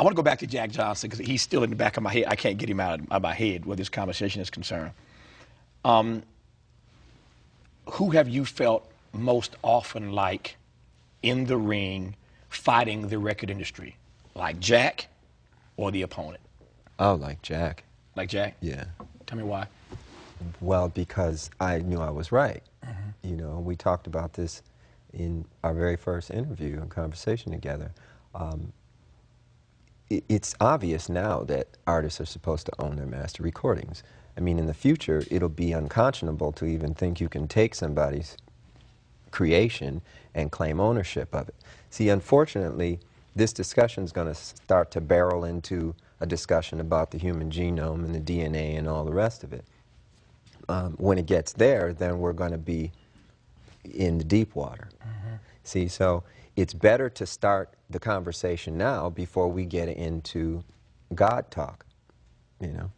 I want to go back to Jack Johnson because he's still in the back of my head. I can't get him out of my head where this conversation is concerned. Who have you felt most often like in the ring fighting the record industry? Like Jack or the opponent? Oh, like Jack. Like Jack? Yeah. Tell me why. Well, because I knew I was right. You know, we talked about this in our very first interview and conversation together. It's obvious now that artists are supposed to own their master recordings. I mean, in the future, it'll be unconscionable to even think you can take somebody's creation and claim ownership of it. See, unfortunately, this discussion is going to start to barrel into a discussion about the human genome and the DNA and all the rest of it. When it gets there, then we're going to be in the deep water. See, so it's better to start the conversation now before we get into God talk, you know?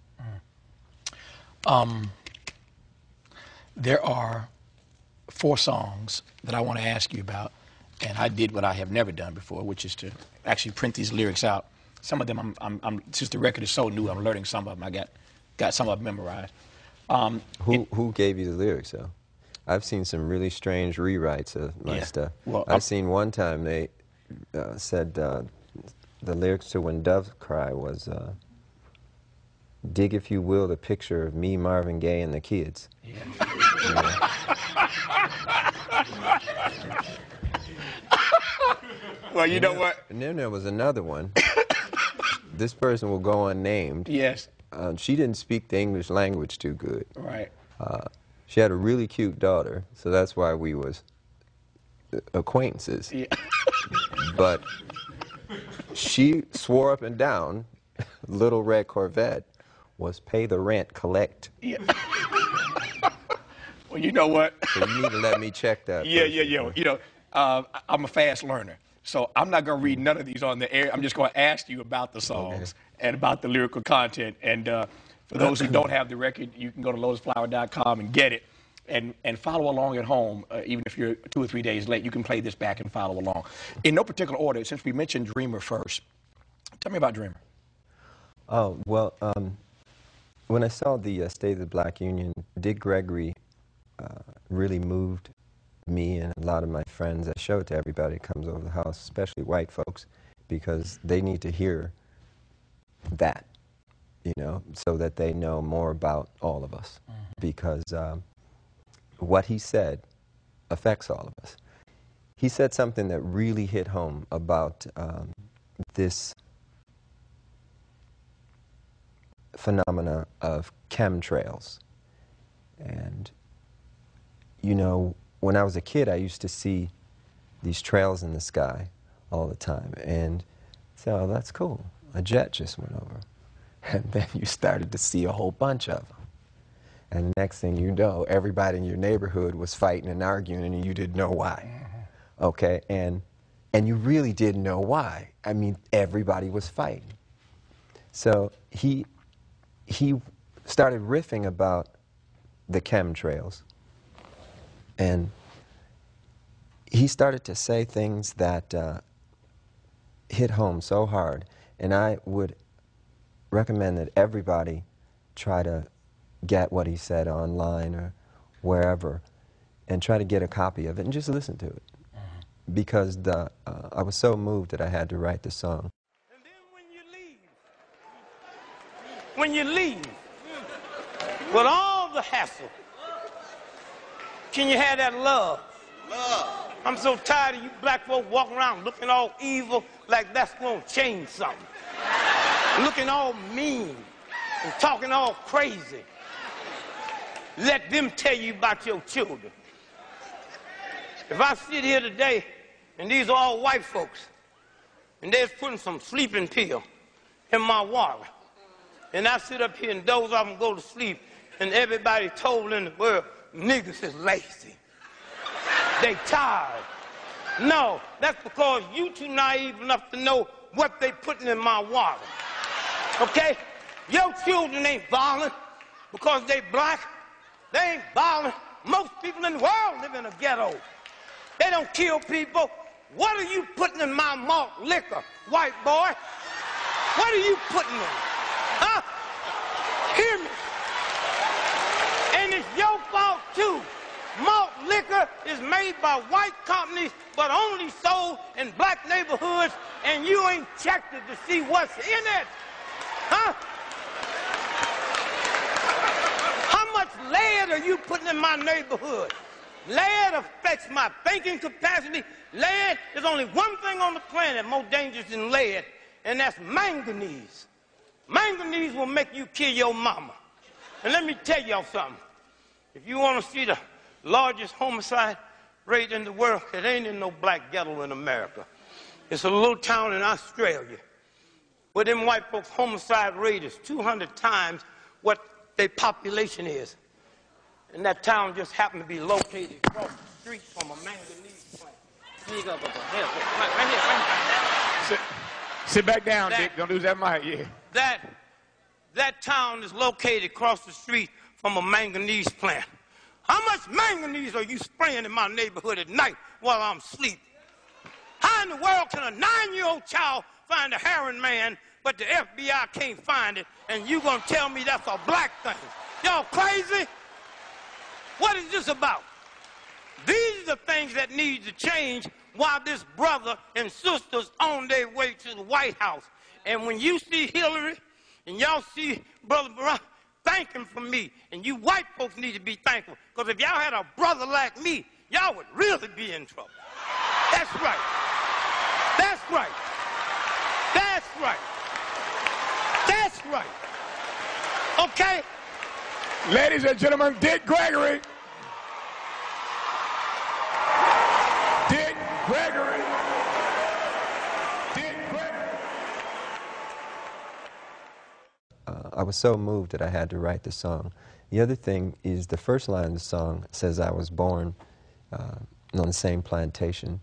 There are 4 songs that I want to ask you about, and I did what I have never done before, which is to actually print these lyrics out. Some of them, since the record is so new, I'm learning some of them. I got some of them memorized. Who gave you the lyrics, though? I've seen some really strange rewrites of my stuff. Well, I've seen one time they said the lyrics to When Doves Cry was, dig if you will the picture of me, Marvin Gaye, and the kids. Yeah. You know? Well, you know what? And then there was another one. This person will go unnamed. Yes. She didn't speak the English language too good. Right. She had a really cute daughter, so that's why we was acquaintances. Yeah. But she swore up and down, Little Red Corvette was pay the rent, collect. Yeah. Well, you know what? So you need to let me check that. Yeah. person. You know, I'm a fast learner, so I'm not going to read none of these on the air. I'm just going to ask you about the songs and about the lyrical content. And for those who don't have the record, you can go to lotusflower.com and get it. And follow along at home, even if you're 2 or 3 days late. You can play this back and follow along. In no particular order, since we mentioned Dreamer first, tell me about Dreamer. Oh, well, when I saw the State of the Black Union, Dick Gregory really moved me and a lot of my friends. I show it to everybody that comes over the house, especially white folks, because they need to hear that, you know, so that they know more about all of us. Because what he said affects all of us. He said something that really hit home about this phenomena of chemtrails. And, you know, when I was a kid, I used to see these trails in the sky all the time. And so, oh, that's cool. A jet just went over. And then you started to see a whole bunch of them. And next thing you know, everybody in your neighborhood was fighting and arguing, and you didn't know why. Okay? And you really didn't know why. I mean, everybody was fighting. So he started riffing about the chemtrails. And he started to say things that hit home so hard. And I would recommend that everybody try to get what he said online or wherever and try to get a copy of it and just listen to it. Because I was so moved that I had to write the song. And then when you leave with all the hassle, can you have that love? Love. I'm so tired of you black folk walking around looking all evil like that's going to change something. Looking all mean and talking all crazy. Let them tell you about your children. If I sit here today, and these are all white folks, and they're putting some sleeping pill in my water, and I sit up here and doze off and go to sleep, and everybody told in the world, niggas is lazy. They tired. No, that's because you too naive enough to know what they putting in my water. Okay? Your children ain't violent because they black. They ain't violent. Most people in the world live in a ghetto. They don't kill people. What are you putting in my malt liquor, white boy? What are you putting in? Huh? Hear me. And it's your fault, too. Malt liquor is made by white companies, but only sold in black neighborhoods, and you ain't checked it to see what's in it. Huh? How much lead are you putting in my neighborhood? Lead affects my thinking capacity. Lead is only one thing on the planet more dangerous than lead, and that's manganese. Manganese will make you kill your mama. And let me tell y'all something. If you want to see the largest homicide rate in the world, it ain't in no black ghetto in America. It's a little town in Australia where them white folks' homicide rate is 200 times what their population is. And that town just happened to be located across the street from a manganese plant. Sit back down, Dick. Don't lose that mic. Yeah. That town is located across the street from a manganese plant. How much manganese are you spraying in my neighborhood at night while I'm asleep? How in the world can a 9-year-old child find a heroin man, but the FBI can't find it, and you gonna tell me that's a black thing? Y'all crazy? What is this about? These are the things that need to change while this brother and sisters on their way to the White House. And when you see Hillary and y'all see Brother Barack, thank him for me. And you white folks need to be thankful. Because if y'all had a brother like me, y'all would really be in trouble. That's right. That's right. That's right. That's right. Okay? Ladies and gentlemen, Dick Gregory. Dick Gregory. Dick Gregory. I was so moved that I had to write the song. The other thing is the first line of the song says I was born on the same plantation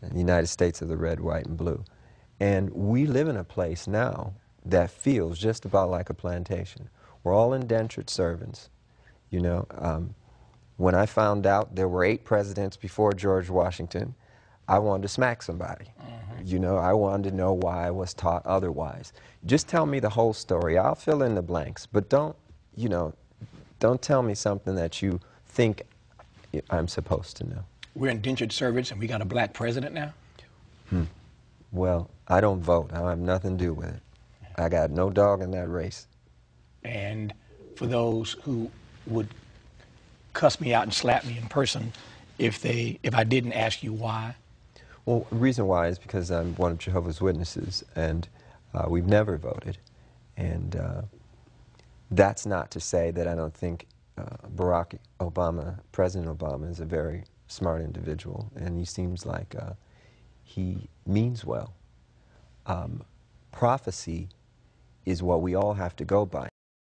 in the United States of the red, white, and blue. And we live in a place now that feels just about like a plantation. We're all indentured servants, you know. When I found out there were 8 presidents before George Washington, I wanted to smack somebody. You know, I wanted to know why I was taught otherwise. Just tell me the whole story. I'll fill in the blanks, but don't, you know, don't tell me something that you think I'm supposed to know. We're indentured servants, and we got a black president now? Well, I don't vote. I have nothing to do with it. I got no dog in that race. And for those who would cuss me out and slap me in person if I didn't ask you why? Well, the reason why is because I'm one of Jehovah's Witnesses, and we've never voted. And that's not to say that I don't think Barack Obama, President Obama, is a very smart individual, and he seems like he means well. Prophecy is what we all have to go by.